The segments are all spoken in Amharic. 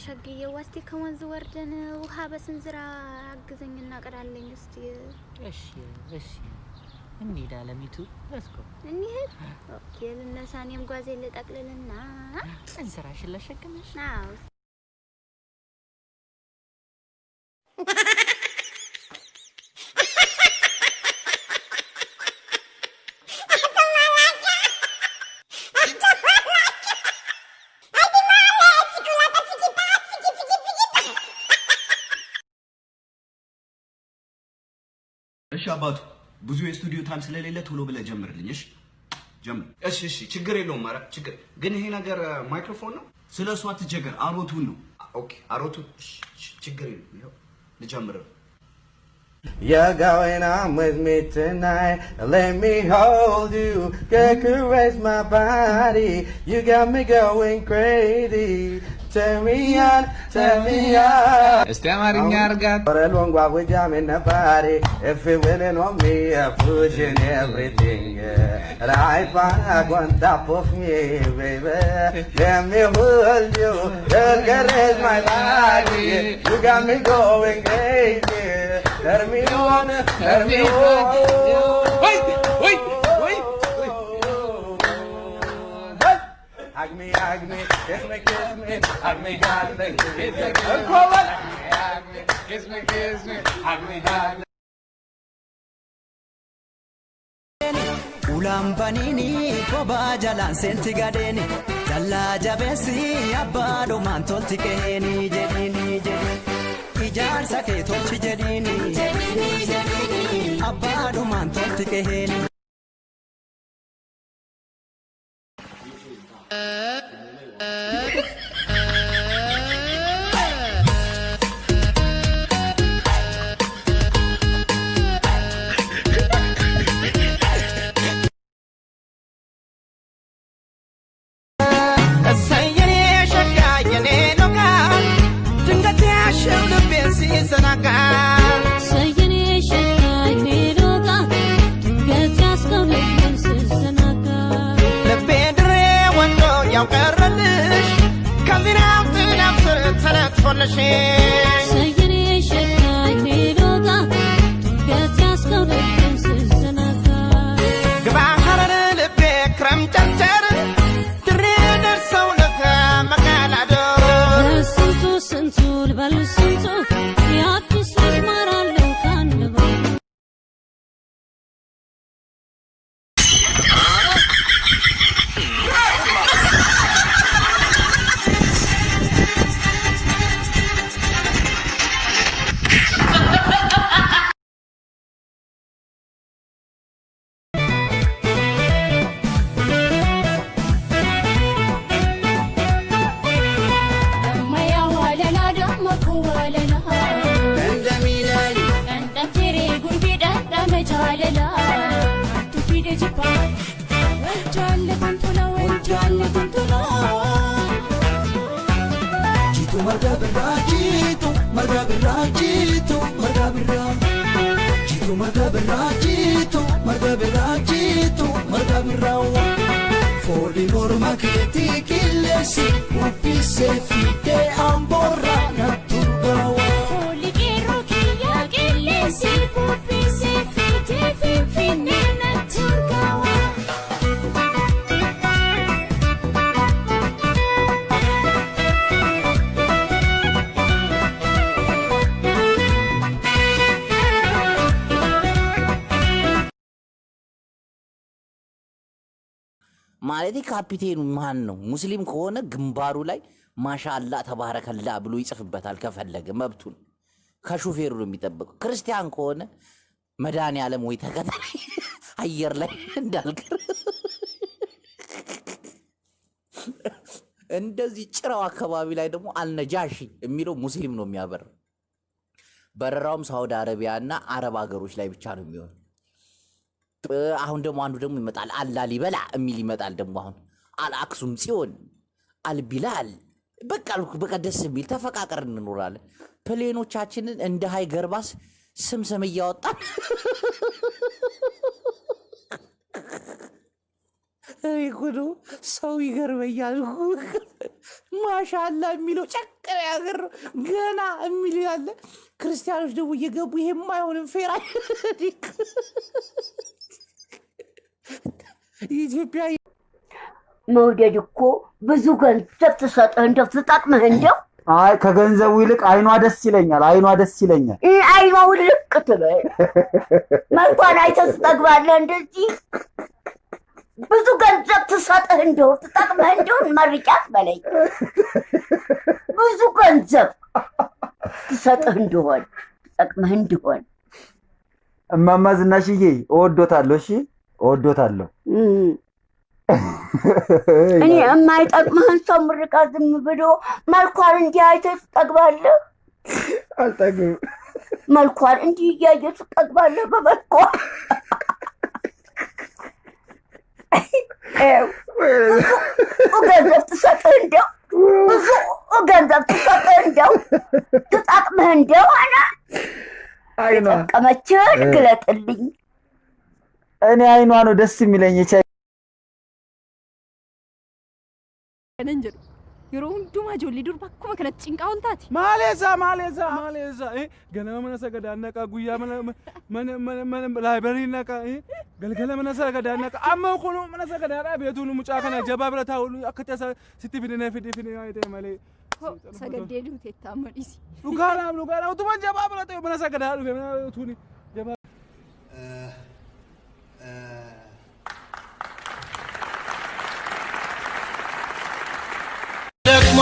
ሸግዬ ወስቲ ከወንዝ ወርደን ውሃ በስንዝራ አግዘኝና ቀዳለኝ እስቲ እሺ እንሂድ አለሚቱ ለስኮ እንሂድ ኦኬ ለነሳኔም ጓዜ ለጠቅልልና እንስራሽን ለሸክምሽ አዎ እሺ አባቱ ብዙ የስቱዲዮ ታይም ስለሌለ ቶሎ ብለህ ጀምርልኝ እሺ ጀምር እሺ ችግር የለውም ኧረ ችግር ግን ይሄ ነገር ማይክሮፎን ነው ስለሱ አትቸገር አሮቱን ነው ኦኬ አሮቱ ችግር የለውም ይሄው ልጀምር You're going on with me tonight. Let me hold you, get caress my body. You got me going crazy. Turn me on. Stiamo argat. For a long while we jam in the party. If you're winning on me, I'm pushing everything. Right back on top of me, baby. Let me hold you, girl, caress my body. You got me going crazy. Let me on. Wait. Hug me, kiss me, hug me, darling. Kiss me, hug me, darling. Ulam banini koba jalan senti gadeni dalla jabesi abbado man tolti keheni jedini ijarsa ke tolti jedini abbado man tolti keheni ማለቴ ካፒቴኑ ማን ነው ሙስሊም ከሆነ ግንባሩ ላይ ማሻአላ ተባረከላ ብሎ ይጽፍበታል ከፈለገ መብቱን ከሹፌሩ ነው የሚጠብቀው ክርስቲያን ከሆነ መዳኒ ዓለም ወይ ተከታይ አየር ላይ እንዳልቀር እንደዚህ ጭራው አካባቢ ላይ ደግሞ አልነጃሺ የሚለው ሙስሊም ነው የሚያበር በረራውም ሳውዲ አረቢያና አረብ ሀገሮች ላይ ብቻ ነው የሚሆነው አሁን ደግሞ አንዱ ደግሞ ይመጣል አላሊበላ የሚል ይመጣል ደግሞ አሁን አልአክሱም ጽዮን አልቢላል በቃ ደስ የሚል ተፈቃቀር እንኖራለን ፕሌኖቻችንን እንደ ሃይ ገርባስ ስም እያወጣን ይኩዱ ሰው ይገርመኛል። ማሻአላ የሚለው ጨቅረ ያገር ገና የሚል ያለ ክርስቲያኖች ደግሞ እየገቡ ይሄማ አይሆንም ፌራ ኢትዮጵያ መውደድ እኮ ብዙ ገንዘብ ትሰጥህ እንደው ትጠቅምህ እንደው አይ ከገንዘቡ ይልቅ አይኗ ደስ ይለኛል። አይኗ ደስ ይለኛል። አይኗ ውልቅ ትበል መልኳን አይተህ ትጠግባለህ። እንደዚህ ብዙ ገንዘብ ትሰጥህ እንደው ትጠቅምህ እንደው መርቂያት በለኝ። ብዙ ገንዘብ ትሰጥህ እንደሆን ትጠቅምህ እንደሆን እማማ ዝናሽዬ እወዶታለሁ። እሺ እወዶታለሁ። እኔ የማይጠቅምህን ሰው ምርቃ ዝም ብሎ መልኳን እንዲህ አይተህ ትጠግባለህ? አልጠግብም። መልኳን እንዲህ እያየህ ትጠግባለህ በመልኳ? ብዙ ገንዘብ ትሰጥህ እንደው ብዙ ገንዘብ ትሰጥህ እንደው ትጠቅምህ እንደሆነ የጠቀመችህን ግለጥልኝ። እኔ አይኗ ነው ደስ የሚለኝ። Nenjer, yeroo hundumaa ijoollee dur bakkuma kanatti cinqaa ol taati. Maaleessa. Ganama mana sagadaa naqa guyyaa mana laayibarii naqa galgala mana sagadaa naqa amma kun mana sagadaadhaa beetu nu mucaa kana jabaa bira taa'u akka tasa sitti fidinee ta'e malee. Sagaddee duute amma dhiisi. Dhugaadhaaf utuma jabaa bira ta'e mana sagadaa dhufe mana tuuni jabaa.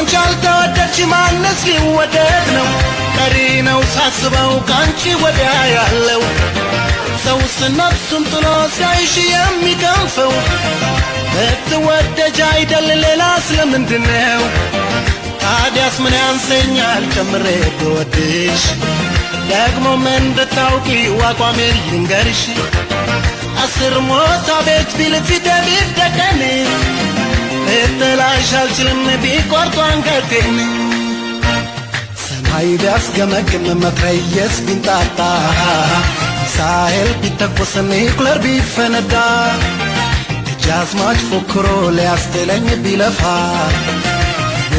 አንቺ አልተወደድሽ ማንስ ሊወደድ ነው? ቀሪ ነው ሳስበው ካንቺ ወዲያ ያለው ሰውስ ነፍሱን ጥሎ ሲያይሽ የሚከንፈው ብትወደጅ አይደል ሌላ ስለምንድን ነው? ታዲያስ ምን ያንሰኛል ጨምሬ ብወድሽ? ደግሞ ምን እንድታውቂ አቋሜን ልንገርሽ። 10 ሞታ ቤት ቢል ፊቴ ቢደቀን ልጥላሽ አልችልም ቢቆርጡ አንገቴን። ሰማይ ቢያስገመግም መትረየስ ቢንጣጣ ሚሳኤል ቢተኮስ ኒውክለር ቢፈነዳ ደጃዝማች ፎክሮ ሊያስጥለኝ ቢለፋ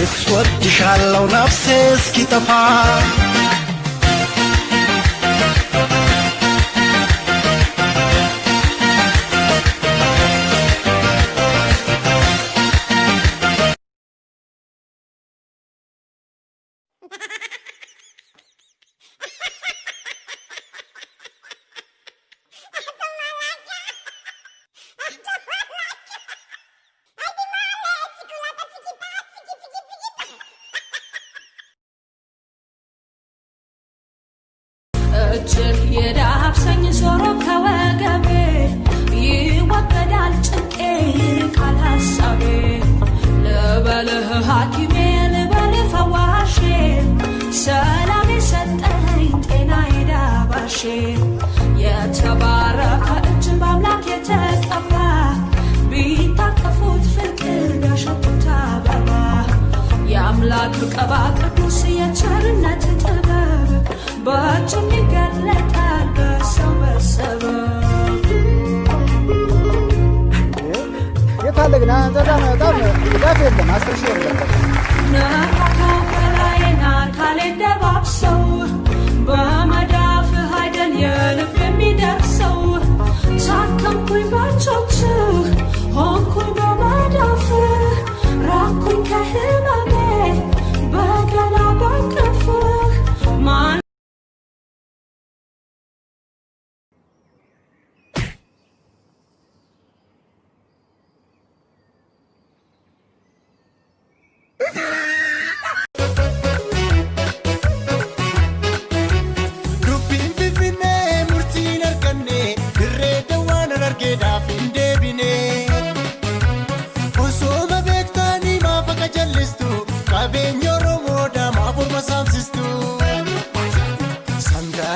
እስወድሻለሁ ነፍሴ እስኪጠፋ። እጅህ የዳብሰኝ ዞሮ ከወገቤ ይወገዳል ጭንቄ ይርቃል ሀሳቤ። ልበልህ ሐኪሜ ልበልህ ፈዋሼ ሰላም የሰጠኝ ጤና የዳባሼ። የተባረከ እጅ በአምላክ የተቀባ ቢታቀፉት ፍቅር ቢያሸቱት አበባ የአምላክ ቀባ ቅዱስ የቸርነት ጥበብ በእጅም ይገለጣል በሰው በሰበብ። የታለ ግን አንዘዳ በጣም ጉዳት የለም 10 ሺህ የለም ነካካው ከላይና ካሌን ደባብሰው በመዳፍህ አይደል የልብ የሚደርሰው። ሳከምኩኝ ባቾችህ ሆንኩኝ በመዳፍህ ራኩኝ ከህመሜ በገላ ባቀፍህ ማን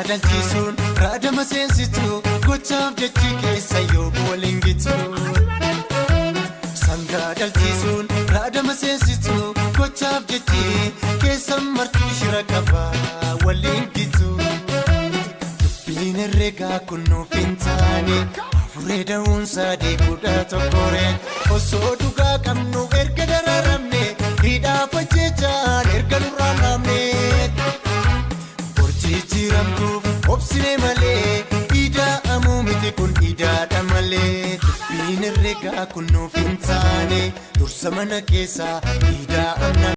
dalchisuun raadama seensitu gochaaf jechi keessa yoo boolingitu. Sangaa dalchisuun raadama seensitu gochaaf jechi keessa martuu shira qaba waliin gitu. Dubbiin herregaa kun nuuf hin taane turee da'uun sadii kudha tokkoree osoo dhugaa qabnu erga dararamne hidhaafa jechaan erga nurraan dhaabne jijjiiramtuuf obsine malee ida'amuu miti kun idaadha malee dubbiin herregaa kun nuuf hin taane dursa mana keessaa ida'amna.